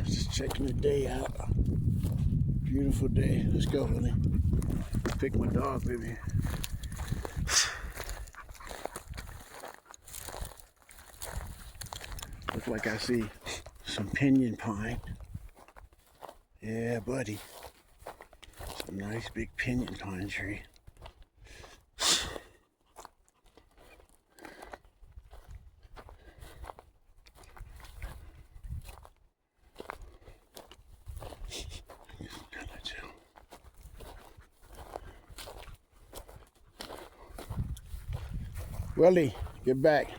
Just checking the day out. Beautiful day. Let's go, honey. Pick my dog, baby. Looks like I see some pinyon pine. Yeah, buddy. Some nice big pinyon pine tree. Willie, get back.